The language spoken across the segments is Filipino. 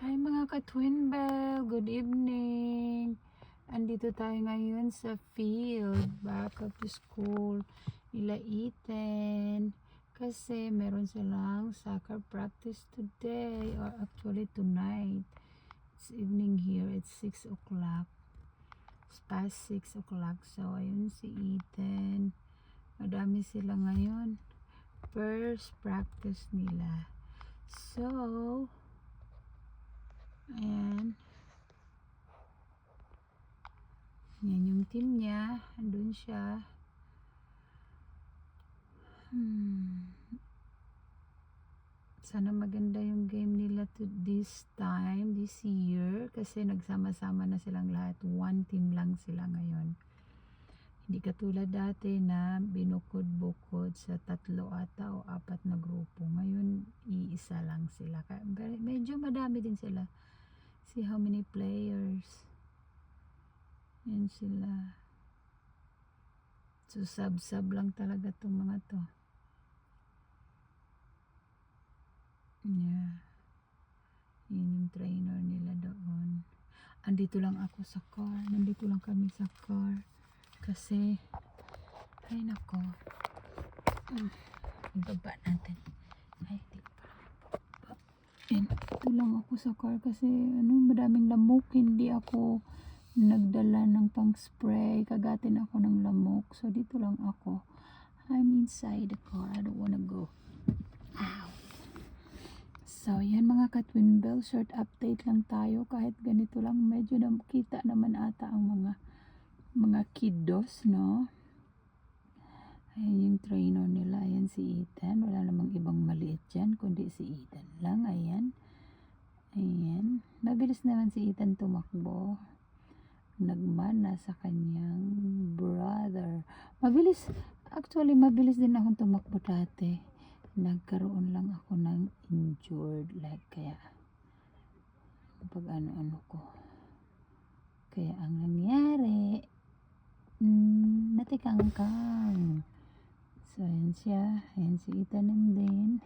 Hi mga ka-Twin Bell, good evening. Andito tayo ngayon sa field, back up to school nila Ethan. Kasi meron silang soccer practice today, or actually tonight. It's evening here, it's 6 o'clock. It's past 6 o'clock. So ayun si Ethan. Madami sila ngayon. First practice nila. So ayan. Yan yung team niya. Andun siya. Sana maganda yung game nila this time, this year. Kasi nagsama-sama na silang lahat. One team lang sila ngayon. Hindi katulad dati na binukod-bukod sa 3 ata o 4 na grupo. Ngayon, iisa lang sila. Medyo madami din sila. See how many players. Yan sila. So, sub-sub lang talaga itong mga to. Yeah. Yun yung trainer nila doon. Andito lang ako sa car. Nandito lang kami sa car. Kasi, ay nako. Ibaba natin. Ay, di ko pa. Yan, dito lang ako sa car kasi madaming lamok. Hindi ako nagdala ng pang spray. Kagatin ako ng lamok. So, dito lang ako. I'm inside the car. I don't wanna go. Ow. So, yan mga ka-Twin Bell, short update lang tayo. Kahit ganito lang, medyo nakita naman ata ang mga kiddos, no? Ayan yung trainer nila. Ayan si Ethan. Wala namang ibang maliit dyan, kundi si Ethan lang. Ayan. Ayan. Mabilis naman si Ethan tumakbo. Nagmana sa kanyang brother. Mabilis. Actually, mabilis din akong tumakbo dati. Nagkaroon lang ako ng injured leg, kaya pag ano ko, kaya ang nangyari natikangkang. So ayan siya, ayan si Ethan din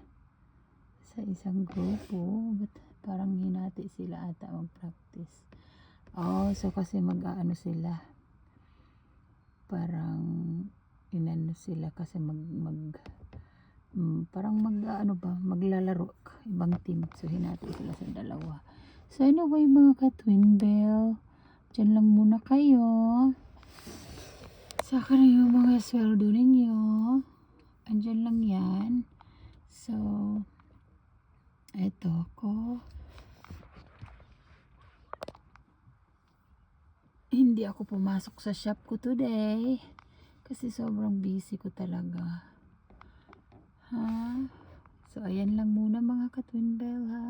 sa isang grupo, but parang hinati sila ata mag-practice. So kasi mag-aano sila, parang inano sila kasi parang maglalaro ibang team, so hinati sila sa dalawa. So anyway mga ka-Twin Bell, dyan lang muna kayo. Saka na yung mga sweldo ninyo, andyan lang yan. So eto ako, hindi ako pumasok sa shop ko today kasi sobrang busy ko talaga. So ayan lang muna mga ka-Twin Bell, ha.